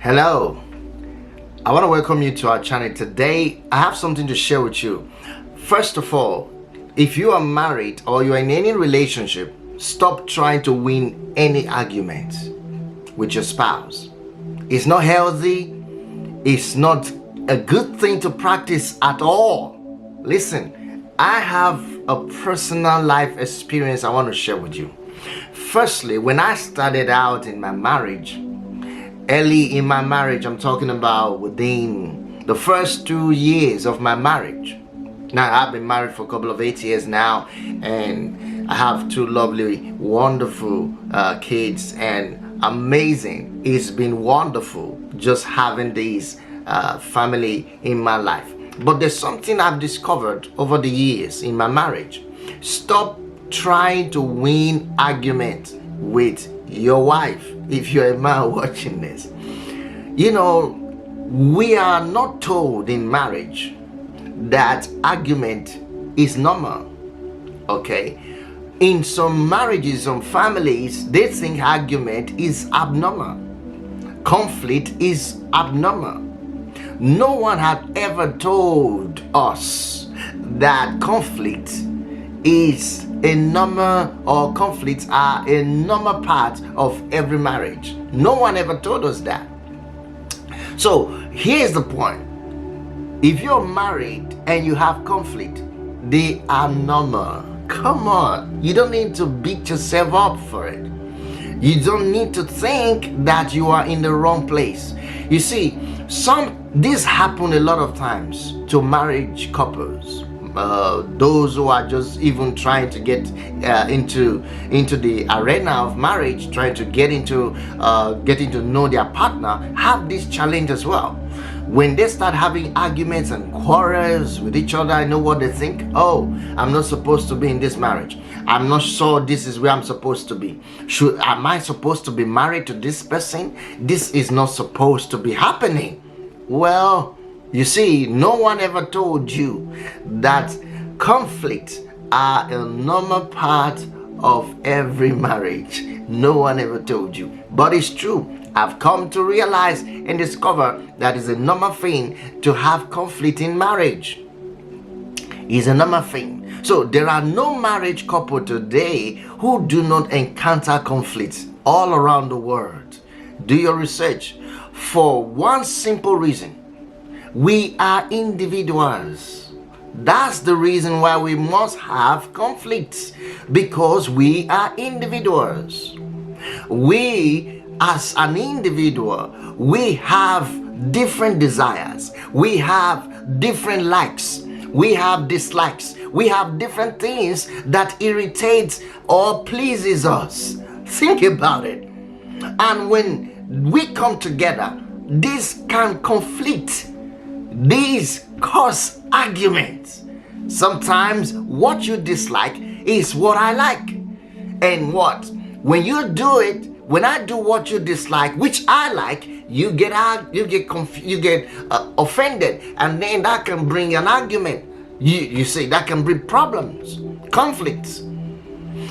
Hello, I want to welcome you to our channel. Today I have something to share with you. First of all, if you are married or you are in any relationship, stop trying to win any argument with your spouse. It's not healthy. It's not a good thing to practice at all. Listen, I have a personal life experience I want to share with you. Firstly, when I started out in my marriage, early in my marriage, I'm talking about within the first 2 years of my marriage. Now, I've been married for a couple of 8 years now, and I have two lovely, wonderful kids, and amazing. It's been wonderful just having this family in my life. But there's something I've discovered over the years in my marriage. Stop trying to win argument with your wife. If you're a man watching this, you know, we are not told in marriage that argument is normal. Okay, in some marriages, some families, they think argument is abnormal, conflict is abnormal. No one had ever told us that conflict is a normal, or conflicts are a normal part of every marriage. No one ever told us that. So here's the point. If you're married and you have conflict, they are normal. Come on, you don't need to beat yourself up for it. You don't need to think that you are in the wrong place. You see, this happen a lot of times to marriage couples. Those who are just even trying to get into the arena of marriage, trying to getting to know their partner, have this challenge as well. When they start having arguments and quarrels with each other, I know what they think. Oh, I'm not supposed to be in this marriage. I'm not sure this is where I'm supposed to be. Am I supposed to be married to this person? This is not supposed to be happening. Well, you see, no one ever told you that conflicts are a normal part of every marriage. No one ever told you. But it's true. I've come to realize and discover that it's a normal thing to have conflict in marriage. It's a normal thing. So there are no marriage couple today who do not encounter conflicts all around the world. Do your research. For one simple reason. We are individuals. That's the reason why we must have conflicts, because we are individuals. We, as an individual, we have different desires. We have different likes. We have dislikes. We have different things that irritates or pleases us. Think about it. And when we come together, this can conflict. These cause arguments. Sometimes what you dislike is what I like. And when you do it, when I do what you dislike, which I like, you get offended, and then that can bring an argument. You see, that can bring problems, conflicts.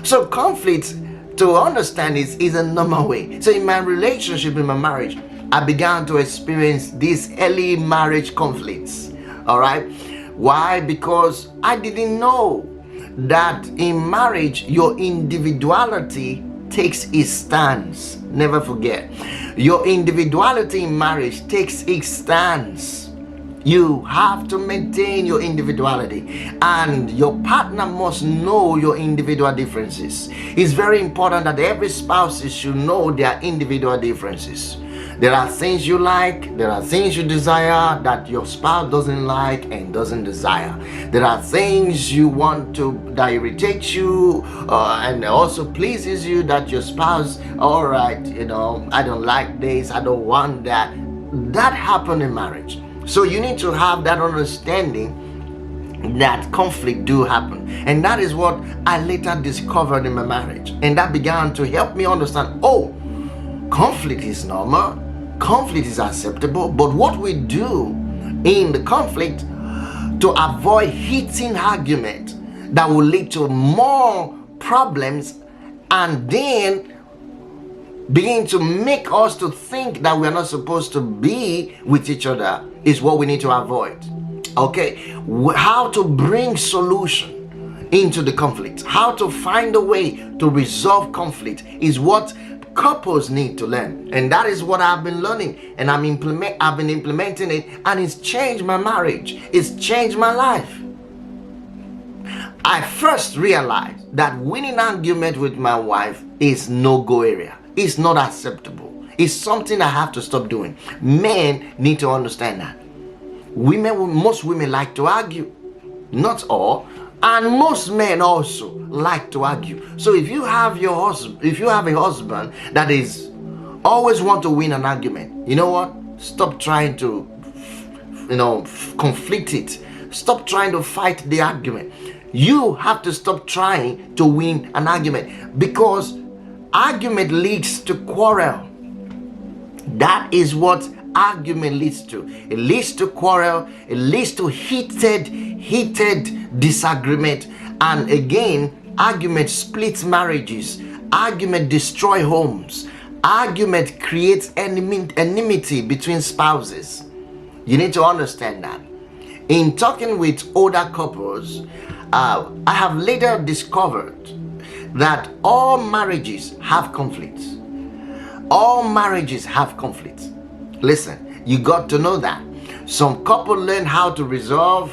So conflicts, to understand, is a normal way. So in my relationship, in my marriage, I began to experience these early marriage conflicts. All right. Why? Because I didn't know that in marriage, your individuality takes its stance. Never forget. Your individuality in marriage takes its stance. You have to maintain your individuality, and your partner must know your individual differences. It's very important that every spouse should know their individual differences. There are things you like, there are things you desire that your spouse doesn't like and doesn't desire. There are things you want that irritates you and also pleases you that your spouse, all right, I don't like this, I don't want that. That happens in marriage. So you need to have that understanding that conflict do happen. And that is what I later discovered in my marriage. And that began to help me understand, oh, conflict is normal. Conflict is acceptable, but what we do in the conflict to avoid heating argument that will lead to more problems, and then begin to make us to think that we are not supposed to be with each other is what we need to avoid. Okay, how to bring solution into the conflict, how to find a way to resolve conflict is what couples need to learn, and that is what I've been learning, and I've been implementing it, and it's changed my marriage. It's changed my life. I first realized that winning argument with my wife is no-go area. It's not acceptable. It's something I have to stop doing. Men need to understand that. Most women like to argue, not all, and most men also like to argue. So if you have a husband that is always want to win an argument, you know what? Stop trying to, conflict it. Stop trying to fight the argument. You have to stop trying to win an argument, because argument leads to quarrel. That is what argument leads to. It leads to quarrel. It leads to heated disagreement. And again, argument splits marriages. Argument destroy homes. Argument creates enmity between spouses. You need to understand that. In talking with older couples, I have later discovered that all marriages have conflicts. All marriages have conflicts. Listen, you got to know that. Some couples learn how to resolve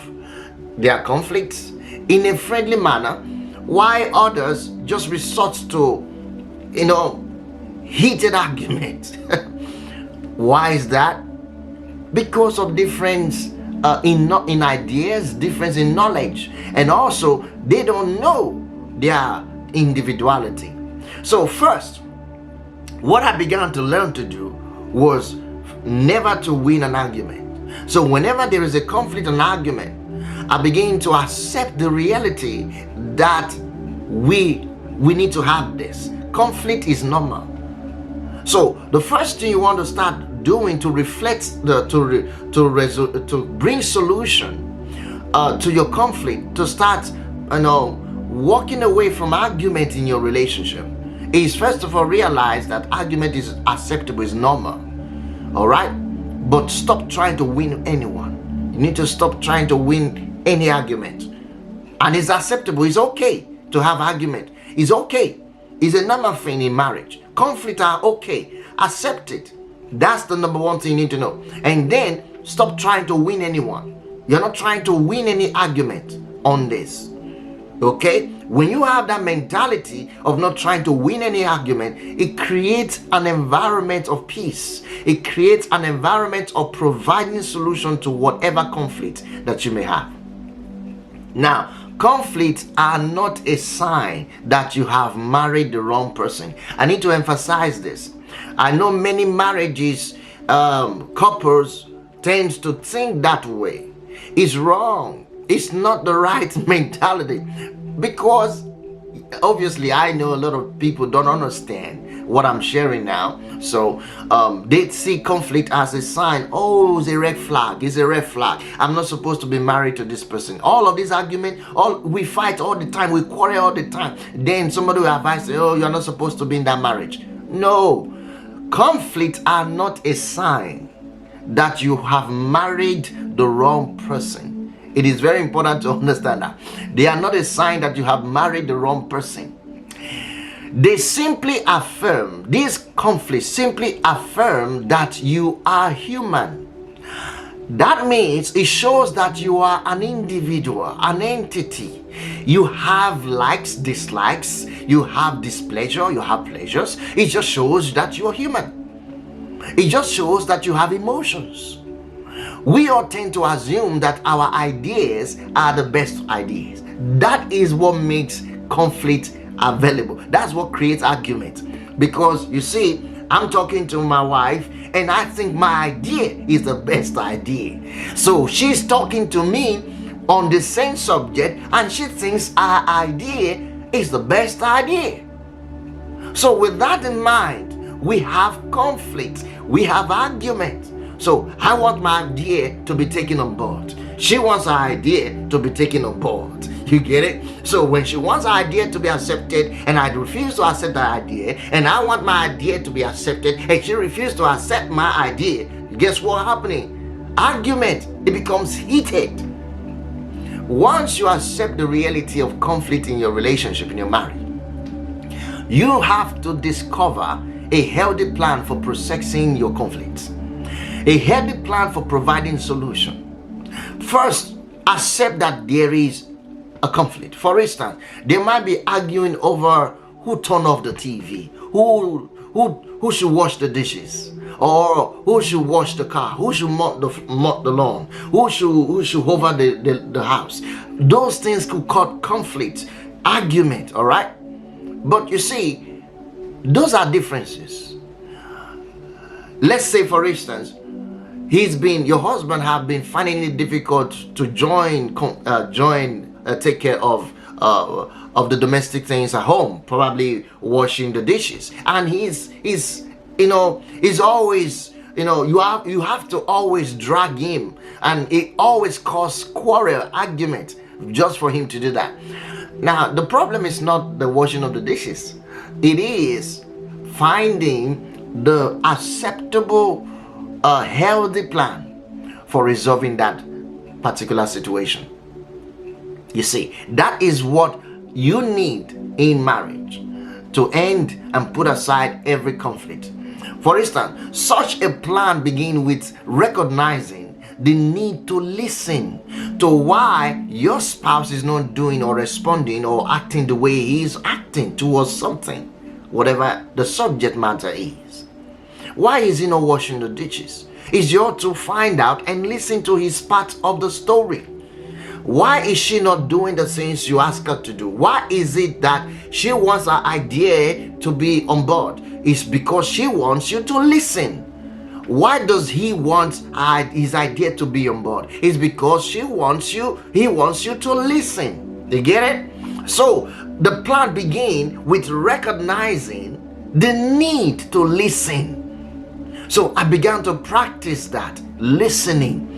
their conflicts in a friendly manner, while others just resort to, heated arguments. Why is that? Because of difference in ideas, difference in knowledge, and also they don't know their individuality. So first, what I began to learn to do was never to win an argument. So whenever there is a conflict and argument, I begin to accept the reality that we need to have this. Conflict is normal. So the first thing you want to start doing to reflect to bring solution to your conflict, to start walking away from argument in your relationship, is first of all realize that argument is acceptable, is normal. All right, but stop trying to win anyone. You need to stop trying to win any argument. And it's acceptable. It's okay to have argument. It's okay. It's a normal thing in marriage. Conflict are okay. Accept it. That's the number one thing you need to know. And then stop trying to win anyone. You're not trying to win any argument on this. Okay? When you have that mentality of not trying to win any argument, it creates an environment of peace. It creates an environment of providing solution to whatever conflict that you may have. Now, conflicts are not a sign that you have married the wrong person. I need to emphasize this. I know many marriages, couples tend to think that way. It's wrong. It's not the right mentality, because obviously I know a lot of people don't understand what I'm sharing now. So they see conflict as a sign. Oh, it's a red flag. It's a red flag. I'm not supposed to be married to this person. All of these arguments, we fight all the time. We quarrel all the time. Then somebody will advise, oh, you're not supposed to be in that marriage. No, conflicts are not a sign that you have married the wrong person. It is very important to understand that. They are not a sign that you have married the wrong person. They simply affirm, these conflicts simply affirm that you are human. That means it shows that you are an individual, an entity. You have likes, dislikes, you have displeasure, you have pleasures. It just shows that you are human. It just shows that you have emotions. We all tend to assume that our ideas are the best ideas. That is what makes conflict available. That's what creates argument. Because you see, I'm talking to my wife and I think my idea is the best idea. So she's talking to me on the same subject and she thinks our idea is the best idea. So with that in mind, we have conflict, we have argument. So I want my idea to be taken on board. She wants her idea to be taken on board. You get it? So when she wants her idea to be accepted and I refuse to accept her idea, and I want my idea to be accepted and she refused to accept my idea, guess what's happening? Argument. It becomes heated. Once you accept the reality of conflict in your relationship, in your marriage, you have to discover a healthy plan for processing your conflicts, a healthy plan for providing solution. First, accept that there is a conflict. For instance, they might be arguing over who turned off the TV, who should wash the dishes, or who should wash the car, who should mop the lawn, who should hover the house. Those things could cause conflict, argument, all right? But you see, those are differences. Let's say, for instance, your husband have been finding it difficult to take care of the domestic things at home, probably washing the dishes, and he's always, you have to always drag him, and it always causes quarrel, argument, just for him to do that. Now, the problem is not the washing of the dishes. It is finding the acceptable, healthy plan for resolving that particular situation. You see, that is what you need in marriage to end and put aside every conflict. For instance, such a plan begins with recognizing the need to listen to why your spouse is not doing or responding or acting the way he is acting towards something, whatever the subject matter is. Why is he not washing the dishes? It's your to find out and listen to his part of the story. Why is she not doing the things you ask her to do? Why is it that she wants her idea to be on board? It's because she wants you to listen. Why does he want his idea to be on board? It's because he wants you to listen. You get it? So the plan begins with recognizing the need to listen. So I began to practice that, listening.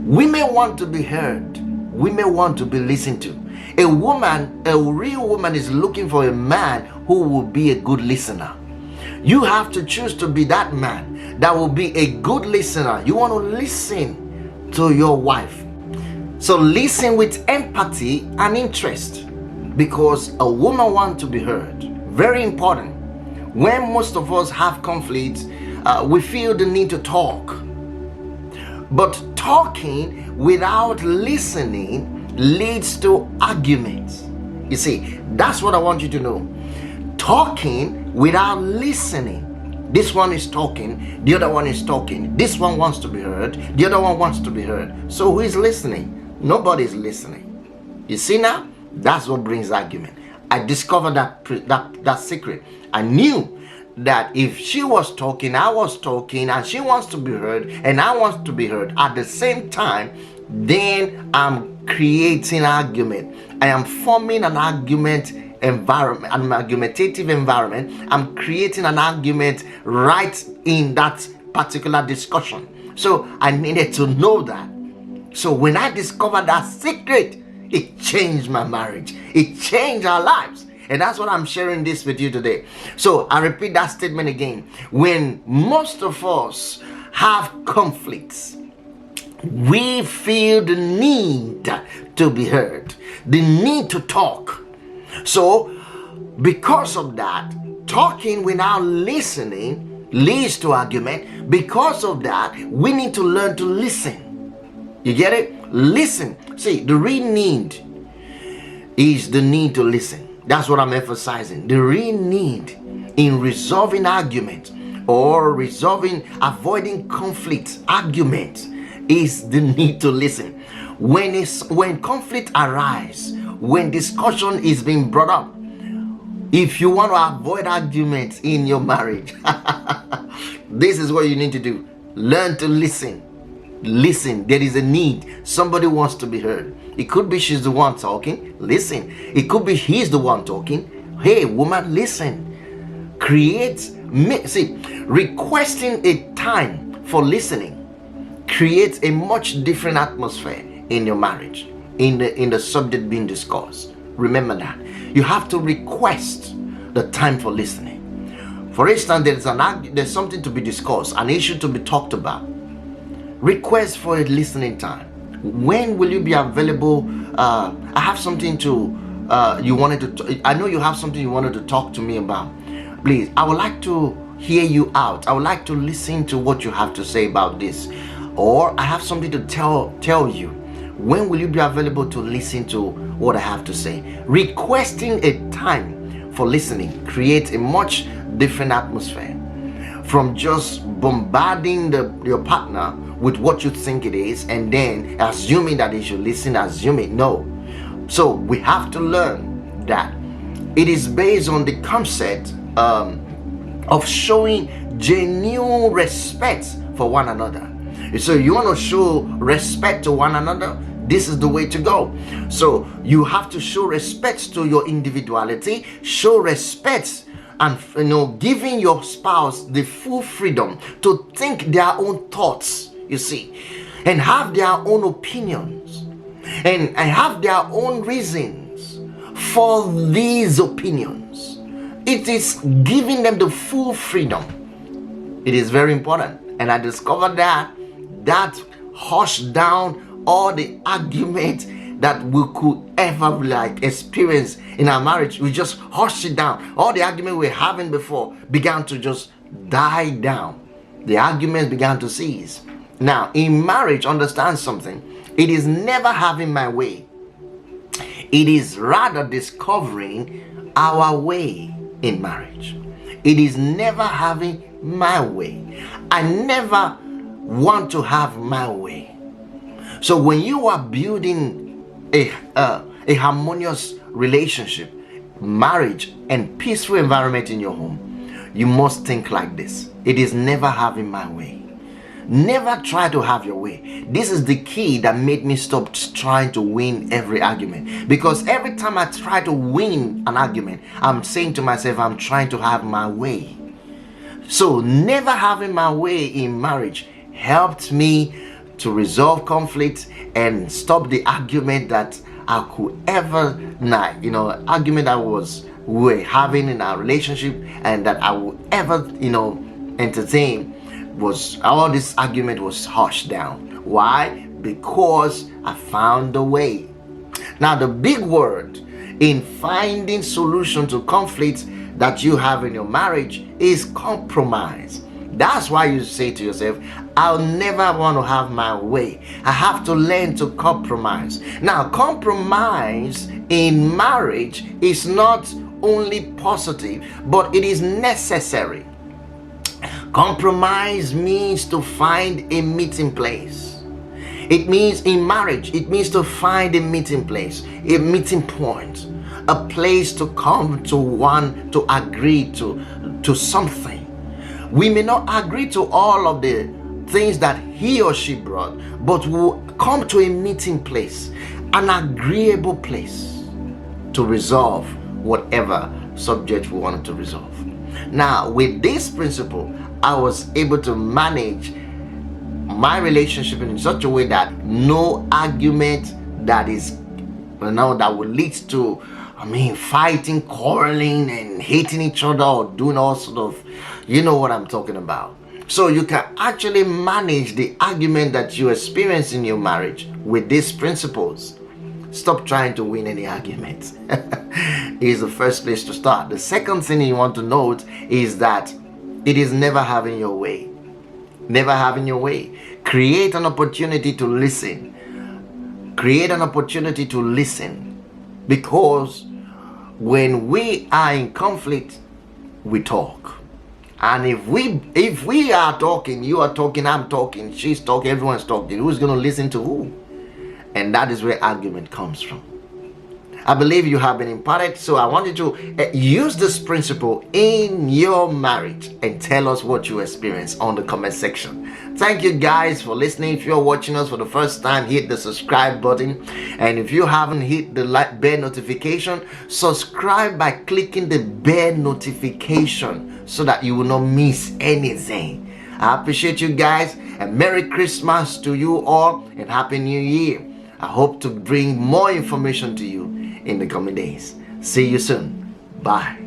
Women want to be heard. Women want to be listened to. A real woman is looking for a man who will be a good listener. You have to choose to be that man that will be a good listener. You want to listen to your wife. So listen with empathy and interest, because a woman wants to be heard. Very important. When most of us have conflicts, we feel the need to talk. But talking without listening leads to arguments. You see, that's what I want you to know. Talking without listening. This one is talking, the other one is talking. This one wants to be heard, the other one wants to be heard. So who is listening? Nobody is listening. You see now? That's what brings argument. I discovered that secret. I knew that if she was talking, I was talking, and she wants to be heard, and I want to be heard at the same time, then I'm creating argument. I am forming an argument environment, an argumentative environment. I'm creating an argument right in that particular discussion. So I needed to know that. So when I discovered that secret, it changed my marriage. It changed our lives. And that's what I'm sharing this with you today. So I repeat that statement again. When most of us have conflicts, we feel the need to be heard, the need to talk. So because of that, talking without listening leads to argument. Because of that, we need to learn to listen. You get it? Listen. See, the real need is the need to listen. That's what I'm emphasizing. The real need in resolving argument or avoiding conflict, argument, is the need to listen. When conflict arises, when discussion is being brought up, if you want to avoid arguments in your marriage, this is what you need to do. Learn to listen. Listen. There is a need. Somebody wants to be heard. It could be she's the one talking. Listen. It could be he's the one talking. Hey, woman, listen. Requesting a time for listening creates a much different atmosphere in your marriage. in the subject being discussed. Remember that. You have to request the time for listening. For instance, there's something to be discussed, an issue to be talked about. Request for a listening time. When will you be available? I have something to I know you have something you wanted to talk to me about. Please, I would like to hear you out. I would like to listen to what you have to say about this. Or I have something to tell you. When will you be available to listen to what I have to say? Requesting a time for listening creates a much different atmosphere from just bombarding your partner with what you think it is and then assuming that they should listen. No. So we have to learn that it is based on the concept of showing genuine respect for one another. So you want to show respect to one another, this is the way to go. So you have to show respect to your individuality, show respect, and giving your spouse the full freedom to think their own thoughts, you see, and have their own opinions and have their own reasons for these opinions. It is giving them the full freedom. It is very important. And I discovered that hushed down all the arguments that we could ever experience in our marriage. We just hushed it down. All the argument we were having before began to just die down. The arguments began to cease. Now, in marriage, understand something. It is never having my way. It is rather discovering our way in marriage. It is never having my way. I never want to have my way. So when you are building a harmonious relationship, marriage, and peaceful environment in your home, you must think like this. It is never having my way. Never try to have your way. This is the key that made me stop trying to win every argument. Because every time I try to win an argument, I'm saying to myself, I'm trying to have my way. So never having my way in marriage helped me to resolve conflict and stop the argument that I could ever argument that we were having in our relationship and that I would ever entertain. Was all this argument was hushed down. Why? Because I found a way. Now the big word in finding solution to conflicts that you have in your marriage is compromise. That's why you say to yourself, I'll never want to have my way. I have to learn to compromise. Now, compromise in marriage is not only positive, but it is necessary. Compromise means to find a meeting place. It means in marriage, it means to find a meeting place, a meeting point, a place to come to agree to something. We may not agree to all of the things that he or she brought, but we'll come to a meeting place, an agreeable place to resolve whatever subject we wanted to resolve. Now, with this principle, I was able to manage my relationship in such a way that no argument that will lead to fighting, quarreling, and hating each other or doing all sort of, you know what I'm talking about. So you can actually manage the argument that you experience in your marriage with these principles. Stop trying to win any arguments. Is the first place to start. The second thing you want to note is that it is never having your way. Never having your way. Create an opportunity to listen. Create an opportunity to listen. Because when we are in conflict, we talk. And if we are talking, you are talking, I'm talking, she's talking, everyone's talking, who's going to listen to who? And that is where argument comes from. I believe you have been imparted, so I want you to use this principle in your marriage and tell us what you experience on the comment section. Thank you guys for listening. If you're watching us for the first time, hit the subscribe button, and if you haven't hit the bell notification, subscribe by clicking the bell notification so that you will not miss anything. I appreciate you guys, and Merry Christmas to you all and Happy New Year. I hope to bring more information to you in the coming days. See you soon. Bye.